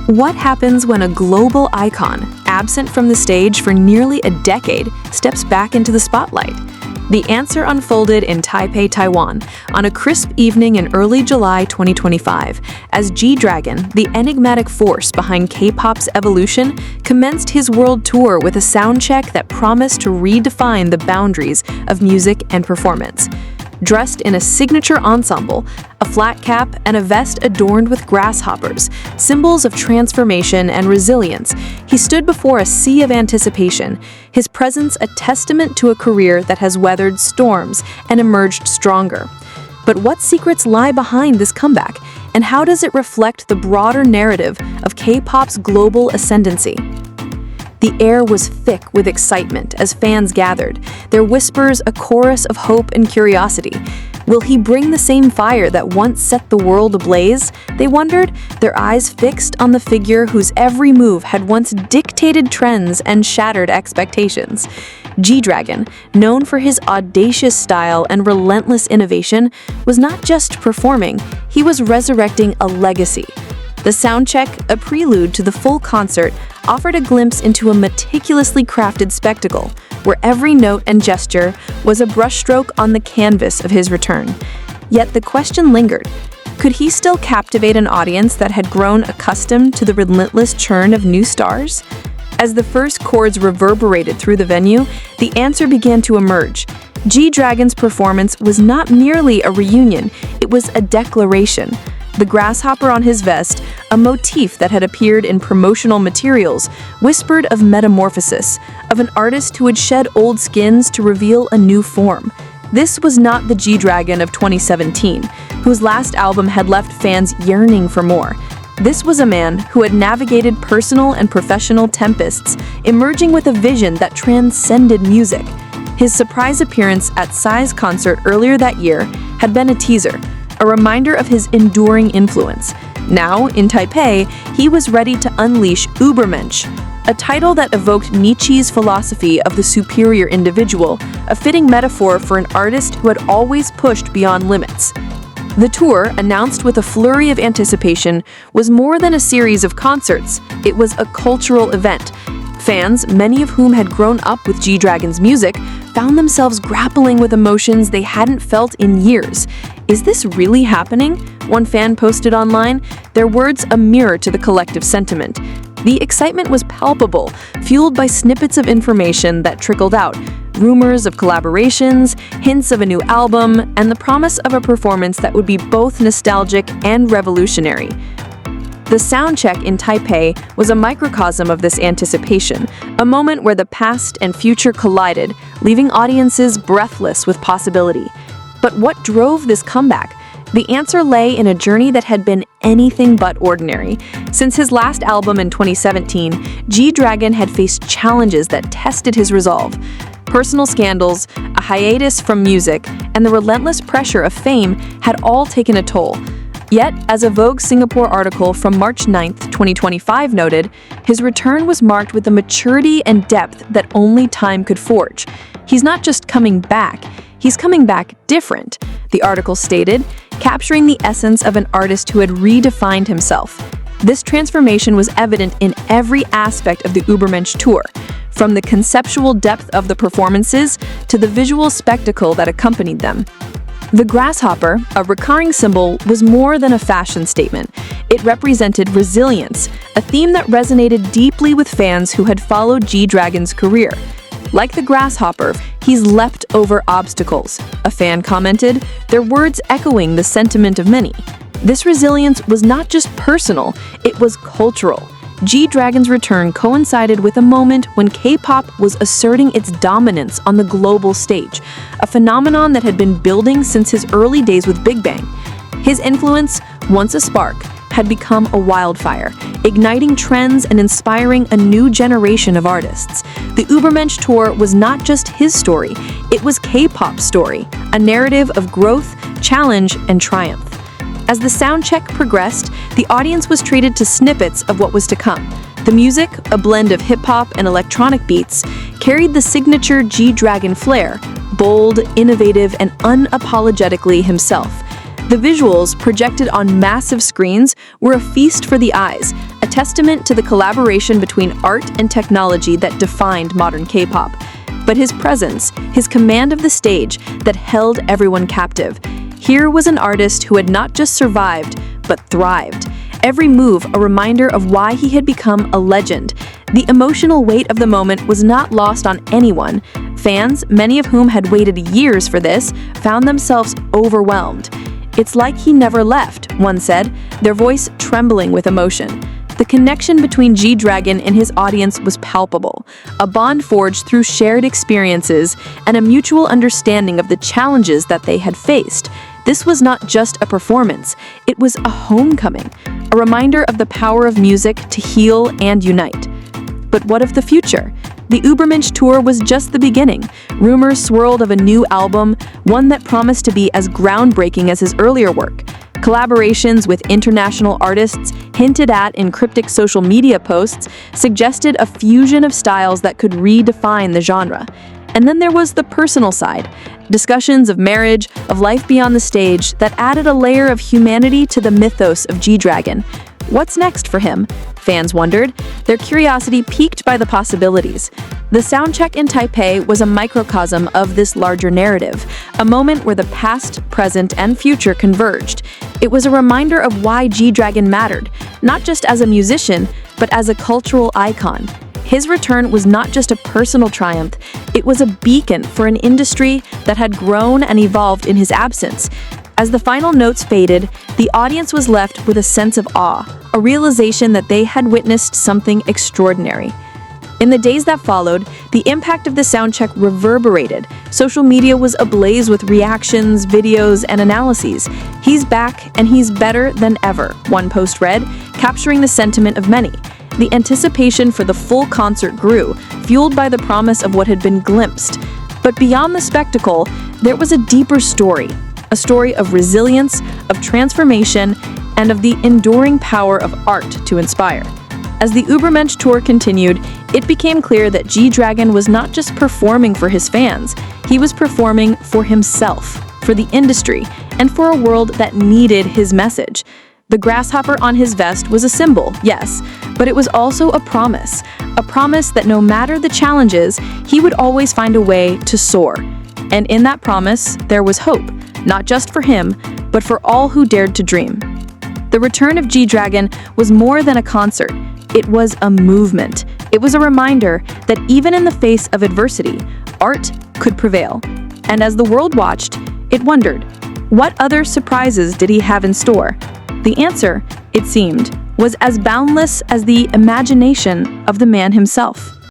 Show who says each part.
Speaker 1: What happens when a global icon, absent from the stage for nearly a decade, steps back into the spotlight? The answer unfolded in Taipei, Taiwan, on a crisp evening in early July 2025, as GDragon, the enigmatic force behind K-pop's evolution, commenced his world tour with a soundcheck that promised to redefine the boundaries of music and performance. Dressed in a signature ensemble, a flat cap, and a vest adorned with grasshoppers, symbols of transformation and resilience, he stood before a sea of anticipation, his presence a testament to a career that has weathered storms and emerged stronger. But what secrets lie behind this comeback, and how does it reflect the broader narrative of K-pop's global ascendancy? The air was thick with excitement as fans gathered, their whispers a chorus of hope and curiosity. Will he bring the same fire that once set the world ablaze? They wondered, their eyes fixed on the figure whose every move had once dictated trends and shattered expectations. GDragon, known for his audacious style and relentless innovation, was not just performing, he was resurrecting a legacy. The soundcheck, a prelude to the full concert, offered a glimpse into a meticulously crafted spectacle, where every note and gesture was a brushstroke on the canvas of his return. Yet the question lingered. Could he still captivate an audience that had grown accustomed to the relentless churn of new stars? As the first chords reverberated through the venue, the answer began to emerge. GDragon's performance was not merely a reunion, it was a declaration. The grasshopper on his vest, a motif that had appeared in promotional materials, whispered of metamorphosis, of an artist who had shed old skins to reveal a new form. This was not the GDragon of 2017, whose last album had left fans yearning for more. This was a man who had navigated personal and professional tempests, emerging with a vision that transcended music. His surprise appearance at Psy's concert earlier that year had been a teaser, a reminder of his enduring influence. Now, in Taipei, he was ready to unleash Übermensch, a title that evoked Nietzsche's philosophy of the superior individual, a fitting metaphor for an artist who had always pushed beyond limits. The tour, announced with a flurry of anticipation, was more than a series of concerts. It was a cultural event. Fans, many of whom had grown up with GDragon's music, found themselves grappling with emotions they hadn't felt in years. Is this really happening? One fan posted online, their words a mirror to the collective sentiment. The excitement was palpable, fueled by snippets of information that trickled out, rumors of collaborations, hints of a new album, and the promise of a performance that would be both nostalgic and revolutionary. The soundcheck in Taipei was a microcosm of this anticipation, a moment where the past and future collided, leaving audiences breathless with possibility. But what drove this comeback? The answer lay in a journey that had been anything but ordinary. Since his last album in 2017, GDragon had faced challenges that tested his resolve. Personal scandals, a hiatus from music, and the relentless pressure of fame had all taken a toll. Yet, as a Vogue Singapore article from March 9, 2025 noted, his return was marked with a maturity and depth that only time could forge. He's not just coming back, he's coming back different, the article stated, capturing the essence of an artist who had redefined himself. This transformation was evident in every aspect of the Übermensch tour, from the conceptual depth of the performances to the visual spectacle that accompanied them. The grasshopper, a recurring symbol, was more than a fashion statement. It represented resilience, a theme that resonated deeply with fans who had followed GDragon's career. Like the grasshopper, he's leapt over obstacles, a fan commented, their words echoing the sentiment of many. This resilience was not just personal, it was cultural. GDragon's return coincided with a moment when K-pop was asserting its dominance on the global stage, a phenomenon that had been building since his early days with Big Bang. His influence, once a spark, had become a wildfire, igniting trends and inspiring a new generation of artists. The Übermensch tour was not just his story, it was K-pop's story, a narrative of growth, challenge, and triumph. As the soundcheck progressed, the audience was treated to snippets of what was to come. The music, a blend of hip-hop and electronic beats, carried the signature GDragon flair, bold, innovative, and unapologetically himself. The visuals, projected on massive screens, were a feast for the eyes, a testament to the collaboration between art and technology that defined modern K-pop. But his presence, his command of the stage, that held everyone captive. Here was an artist who had not just survived, but thrived. Every move a reminder of why he had become a legend. The emotional weight of the moment was not lost on anyone. Fans, many of whom had waited years for this, found themselves overwhelmed. "It's like he never left," one said, their voice trembling with emotion. The connection between GDragon and his audience was palpable, a bond forged through shared experiences and a mutual understanding of the challenges that they had faced. This was not just a performance, it was a homecoming, a reminder of the power of music to heal and unite. But what of the future? The Übermensch tour was just the beginning. Rumors swirled of a new album, one that promised to be as groundbreaking as his earlier work. Collaborations with international artists, hinted at in cryptic social media posts, suggested a fusion of styles that could redefine the genre. And then there was the personal side, discussions of marriage, of life beyond the stage that added a layer of humanity to the mythos of GDragon. What's next for him? Fans wondered, their curiosity piqued by the possibilities. The soundcheck in Taipei was a microcosm of this larger narrative, a moment where the past, present, and future converged. It was a reminder of why GDragon mattered, not just as a musician, but as a cultural icon. His return was not just a personal triumph, it was a beacon for an industry that had grown and evolved in his absence. As the final notes faded, the audience was left with a sense of awe, a realization that they had witnessed something extraordinary. In the days that followed, the impact of the soundcheck reverberated. Social media was ablaze with reactions, videos, and analyses. "He's back, and he's better than ever," one post read, capturing the sentiment of many. The anticipation for the full concert grew, fueled by the promise of what had been glimpsed. But beyond the spectacle, there was a deeper story. A story of resilience, of transformation, and of the enduring power of art to inspire. As the Übermensch tour continued, it became clear that GDragon was not just performing for his fans, he was performing for himself, for the industry, and for a world that needed his message. The grasshopper on his vest was a symbol, yes, but it was also a promise that no matter the challenges, he would always find a way to soar. And in that promise, there was hope, not just for him, but for all who dared to dream. The return of GDragon was more than a concert. It was a movement. It was a reminder that even in the face of adversity, art could prevail. And as the world watched, it wondered, what other surprises did he have in store? The answer, it seemed, was as boundless as the imagination of the man himself.